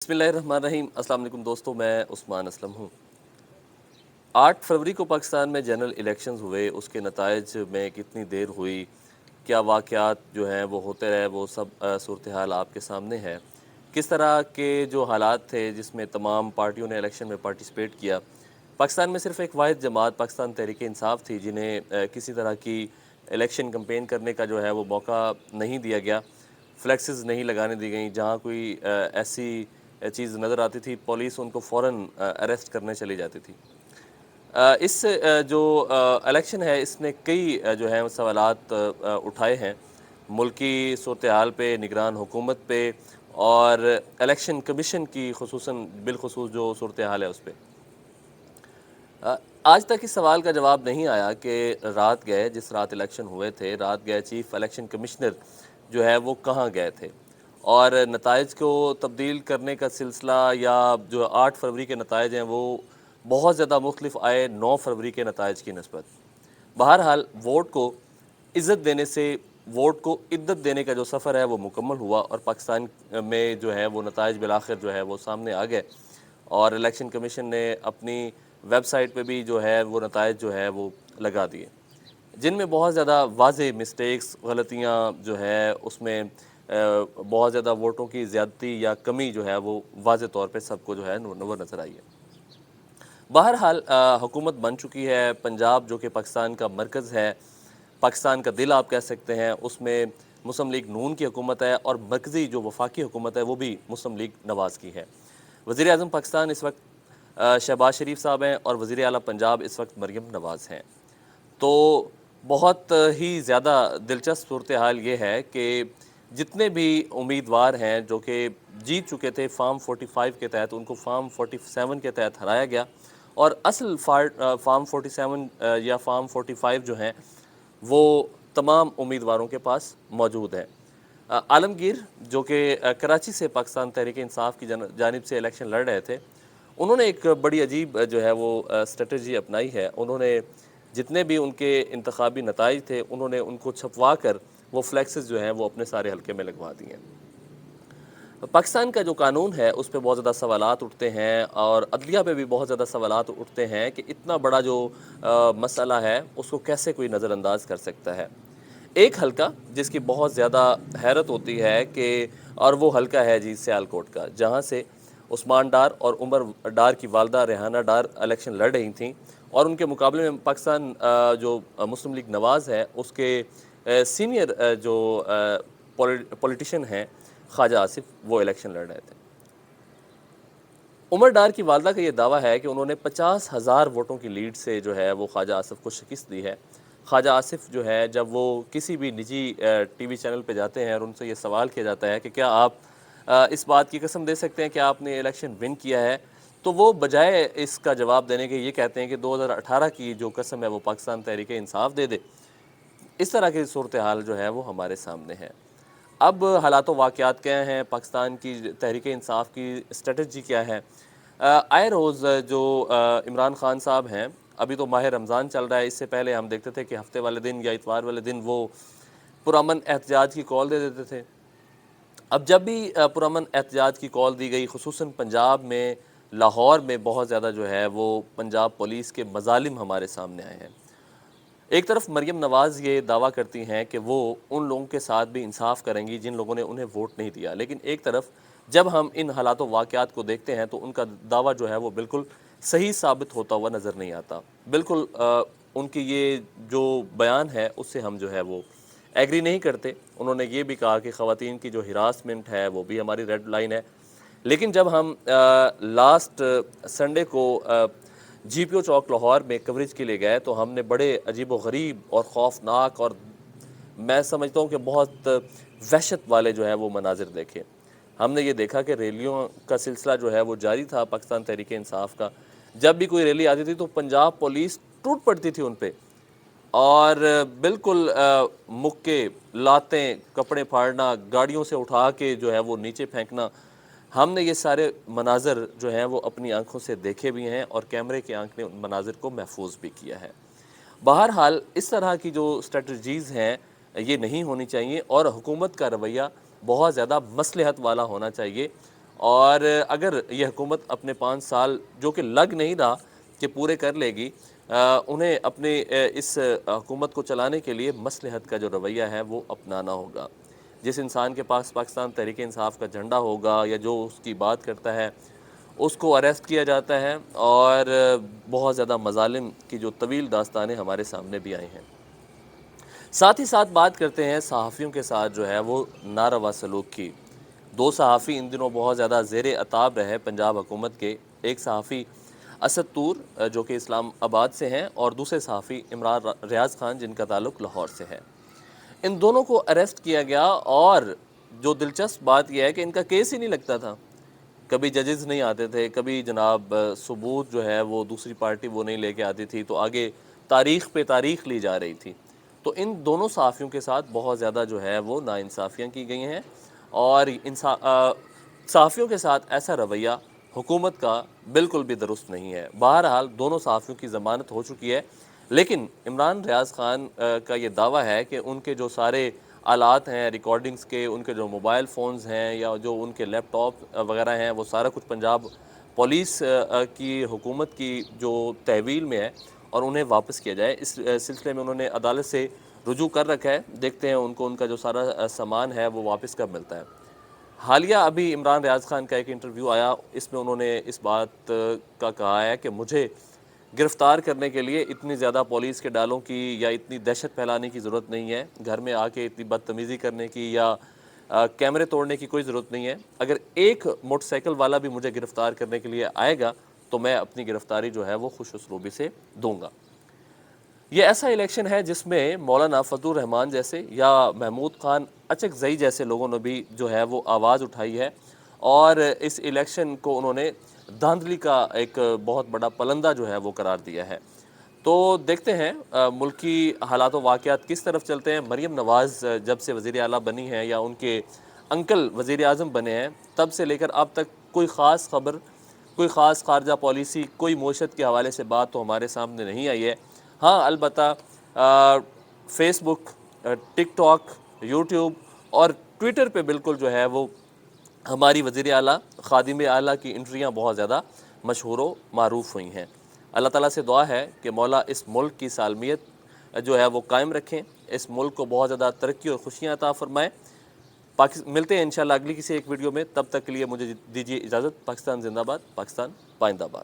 बिस्मिल्लाहिर्रहमानिर्रहीम। अस्सलाम वालेकुम दोस्तों, मैं उस्मान असलम हूँ। 8 फरवरी को पाकिस्तान में जनरल इलेक्शंस हुए, उसके नताइज में कितनी देर हुई, क्या वाक़यात जो हैं वो होते रहे, वो सब सूरत हाल आपके सामने है। किस तरह के जो हालात थे जिसमें तमाम पार्टियों ने इलेक्शन में पार्टिसिपेट किया। पाकिस्तान में सिर्फ़ एक वाहिद जमात पाकिस्तान तहरीक इंसाफ थी जिन्हें किसी तरह की इलेक्शन कैंपेन करने का जो है वो मौका नहीं दिया गया। फ्लेक्सेस नहीं लगाने दी गई। जहाँ कोई ऐसी चीज़ नज़र आती थी, पुलिस उनको फ़ौरन अरेस्ट करने चली जाती थी। इस जो इलेक्शन है, इसने कई जो है वो सवालात उठाए हैं, मुल्की सूरत-ए-हाल पे, निगरान हुकूमत पे और इलेक्शन कमीशन की ख़ुसूसन बिलख़ुसूस जो सूरत-ए-हाल है उस पे। अ, आज तक इस सवाल का जवाब नहीं आया कि रात गए जिस रात इलेक्शन हुए थे, रात गए चीफ इलेक्शन कमिश्नर जो है वो कहाँ गए थे और नताइज को तब्दील करने का सिलसिला या जो 8 फरवरी के नताइज हैं वो बहुत ज़्यादा मुख्तलिफ आए 9 फरवरी के नताइज की नस्बत। बहरहाल वोट को इज़्ज़त देने से, वोट को इद्दत देने का जो सफ़र है वो मुकम्मल हुआ और पाकिस्तान में जो है वो नताइज बिलाखिर जो है वो सामने आ गए और इलेक्शन कमीशन ने अपनी वेबसाइट पे भी जो है वो नताइज जो है वो लगा दिए, जिनमें बहुत ज़्यादा वाज़ेह मिस्टेक्स, गलतियाँ जो है उसमें बहुत ज़्यादा वोटों की ज़्यादती या कमी जो है वो वाज़ेह तौर पे सबको जो है वो नज़र आई है। बहरहाल हुकूमत बन चुकी है। पंजाब जो कि पाकिस्तान का मरकज़ है, पाकिस्तान का दिल आप कह सकते हैं, उसमें मुस्लिम लीग नून की हुकूमत है और मरकज़ी जो वफाकी हुकूमत है वो भी मुस्लिम लीग नवाज़ की है। वज़ीर-ए-आज़म पाकिस्तान इस वक्त शहबाज शरीफ साहब हैं और वज़ीर आला पंजाब इस वक्त मरीम नवाज़ हैं। तो बहुत ही ज़्यादा दिलचस्प सूरत हाल ये है कि जितने भी उम्मीदवार हैं जो कि जीत चुके थे फार्म 45 के तहत, उनको फार्म 47 के तहत हराया गया और असल फार्म 47 या फार्म 45 जो हैं वो तमाम उम्मीदवारों के पास मौजूद हैं। आलमगीर जो कि कराची से पाकिस्तान तहरीक इंसाफ की जानिब से इलेक्शन लड़ रहे थे, उन्होंने एक बड़ी अजीब जो है वो स्ट्रेटजी अपनाई है। उन्होंने जितने भी उनके इंतखाबी नताइज थे, उन्होंने उनको छपवा कर वो फ्लेक्सेस जो हैं वो अपने सारे हलके में लगवा दिए हैं। पाकिस्तान का जो कानून है उस पे बहुत ज़्यादा सवालात उठते हैं और अदलिया पे भी बहुत ज़्यादा सवालात उठते हैं कि इतना बड़ा जो मसला है उसको कैसे कोई नज़रअंदाज कर सकता है। एक हलका जिसकी बहुत ज़्यादा हैरत होती है कि और वो हलका है जी सियालकोट का, जहाँ से उस्मान डार और उमर डार की वालदा रेहाना डार इलेक्शन लड़ रही थीं और उनके मुकाबले में पाकिस्तान जो मुस्लिम लीग नवाज़ है उसके सीनियर जो पॉलिटिशियन हैं ख्वाजा आसिफ, वो इलेक्शन लड़ रहे थे। उमर डार की वालदा का ये दावा है कि उन्होंने 50,000 वोटों की लीड से जो है वो ख्वाजा आसिफ को शिकस्त दी है। ख्वाजा आसिफ जो है जब वो किसी भी निजी टीवी चैनल पे जाते हैं और उनसे ये सवाल किया जाता है कि क्या आप इस बात की कसम दे सकते हैं कि आपने इलेक्शन विन किया है, तो वो बजाय इसका जवाब देने के ये कहते हैं कि 2018 की जो कसम है वो पाकिस्तान तहरीक इंसाफ दे दे। इस तरह की सूरत हाल जो है वो हमारे सामने है। अब हालात वाक़यात क्या हैं, पाकिस्तान की तहरीक इंसाफ की स्ट्रेटजी क्या है। आए रोज़ जो इमरान खान साहब हैं, अभी तो माह रमज़ान चल रहा है, इससे पहले हम देखते थे कि हफ्ते वाले दिन या इतवार वाले दिन वो पुरअमन एहतजाज की कॉल दे देते थे। अब जब भी पुरअमन एहतजाज की कॉल दी गई, ख़ुसूसन पंजाब में, लाहौर में बहुत ज़्यादा जो है वो पंजाब पुलिस के मज़ालिम हमारे सामने आए हैं। एक तरफ मरीम नवाज़ ये दावा करती हैं कि वो उन लोगों के साथ भी इंसाफ करेंगी जिन लोगों ने उन्हें वोट नहीं दिया, लेकिन एक तरफ जब हम इन हालात वाक़यात को देखते हैं तो उनका दावा जो है वो बिल्कुल सही साबित होता हुआ नज़र नहीं आता। बिल्कुल उनकी ये जो बयान है उससे हम जो है वो एग्री नहीं करते। उन्होंने ये भी कहा कि ख़वातीन की जो हिरासमेंट है वो भी हमारी रेड लाइन है। लेकिन जब हम लास्ट संडे को जीपीओ चौक लाहौर में कवरेज के लिए गए तो हमने बड़े अजीब व गरीब और खौफनाक और मैं समझता हूँ कि बहुत वहशत वाले जो है वो मनाजिर देखे। हमने ये देखा कि रैलियों का सिलसिला जो है वो जारी था पाकिस्तान तहरीक इंसाफ का। जब भी कोई रैली आती थी तो पंजाब पुलिस टूट पड़ती थी उन पे और बिल्कुल मुक्के, लातें, कपड़े फाड़ना, गाड़ियों से उठा के जो है वो नीचे फेंकना। हमने ये सारे मनाज़र जो हैं वो अपनी आँखों से देखे भी हैं और कैमरे की आँख ने उन मनाज़र को महफूज भी किया है। बहरहाल इस तरह की जो स्ट्रेटजीज़ हैं ये नहीं होनी चाहिए और हुकूमत का रवैया बहुत ज़्यादा मसलहत वाला होना चाहिए اور اگر یہ حکومت اپنے 5 سال جو کہ لگ نہیں رہا کہ پورے کر لے گی، انہیں اپنے اس حکومت کو چلانے کے لیے مصلحت کا جو رویہ ہے وہ اپنانا ہوگا۔ جس انسان کے پاس پاکستان تحریک انصاف کا جھنڈا ہوگا یا جو اس کی بات کرتا ہے اس کو اریسٹ کیا جاتا ہے، اور بہت زیادہ مظالم کی جو طویل داستانیں ہمارے سامنے بھی آئی ہیں۔ ساتھ ہی ساتھ بات کرتے ہیں صحافیوں کے ساتھ جو ہے وہ ناروا سلوک کی۔ 2 صحافی ان دنوں بہت زیادہ زیر عتاب رہے پنجاب حکومت کے۔ ایک صحافی اسد طور جو کہ اسلام آباد سے ہیں، اور دوسرے صحافی عمران ریاض خان جن کا تعلق لاہور سے ہے۔ ان دونوں کو اریسٹ کیا گیا، اور جو دلچسپ بات یہ ہے کہ ان کا کیس ہی نہیں لگتا تھا۔ کبھی ججز نہیں آتے تھے، کبھی جناب ثبوت جو ہے وہ دوسری پارٹی وہ نہیں لے کے آتی تھی، تو آگے تاریخ پہ تاریخ لی جا رہی تھی۔ تو ان دونوں صحافیوں کے ساتھ بہت زیادہ جو ہے وہ ناانصافیاں کی گئی ہیں، اور صحافیوں کے ساتھ ایسا رویہ حکومت کا بالکل بھی درست نہیں ہے۔ بہرحال دونوں صحافیوں کی ضمانت ہو چکی ہے، لیکن عمران ریاض خان کا یہ دعویٰ ہے کہ ان کے جو سارے آلات ہیں ریکارڈنگز کے، ان کے جو موبائل فونز ہیں یا جو ان کے لیپ ٹاپ وغیرہ ہیں، وہ سارا کچھ پنجاب پولیس کی حکومت کی جو تحویل میں ہے، اور انہیں واپس کیا جائے۔ اس سلسلے میں انہوں نے عدالت سے رجوع کر رکھا ہے۔ دیکھتے ہیں ان کا جو سارا سامان ہے وہ واپس کب ملتا ہے۔ حالیہ ابھی عمران ریاض خان کا ایک انٹرویو آیا، اس میں انہوں نے اس بات کا کہا ہے کہ مجھے گرفتار کرنے کے لیے اتنی زیادہ پولیس کے ڈالوں کی یا اتنی دہشت پھیلانے کی ضرورت نہیں ہے، گھر میں آ کے اتنی بدتمیزی کرنے کی یا کیمرے توڑنے کی کوئی ضرورت نہیں ہے۔ اگر ایک موٹر سائیکل والا بھی مجھے گرفتار کرنے کے لیے آئے گا تو میں اپنی گرفتاری جو ہے وہ خوش اسلوبی سے دوں گا۔ یہ ایسا الیکشن ہے جس میں مولانا فضل الرحمان جیسے یا محمود خان اچک زئی جیسے لوگوں نے بھی جو ہے وہ آواز اٹھائی ہے، اور اس الیکشن کو انہوں نے دھاندلی کا ایک بہت بڑا پلندہ جو ہے وہ قرار دیا ہے۔ تو دیکھتے ہیں ملکی حالات و واقعات کس طرف چلتے ہیں۔ مریم نواز جب سے وزیر اعلیٰ بنی ہیں، یا ان کے انکل وزیر اعظم بنے ہیں، تب سے لے کر اب تک کوئی خاص خبر، کوئی خاص خارجہ پالیسی، کوئی معیشت کے حوالے سے بات تو ہمارے سامنے نہیں آئی ہے۔ ہاں البتہ فیس بک، ٹک ٹاک، یوٹیوب اور ٹویٹر پہ بالکل جو ہے وہ ہماری وزیر اعلیٰ خادم اعلیٰ کی انٹریاں بہت زیادہ مشہور و معروف ہوئی ہیں۔ اللہ تعالیٰ سے دعا ہے کہ مولا اس ملک کی سالمیت جو ہے وہ قائم رکھیں، اس ملک کو بہت زیادہ ترقی اور خوشیاں عطا فرمائیں۔ ملتے ہیں انشاءاللہ اگلی کسی ایک ویڈیو میں، تب تک کے لیے مجھے دیجیے اجازت۔ پاکستان زندہ باد، پاکستان پائندہ باد۔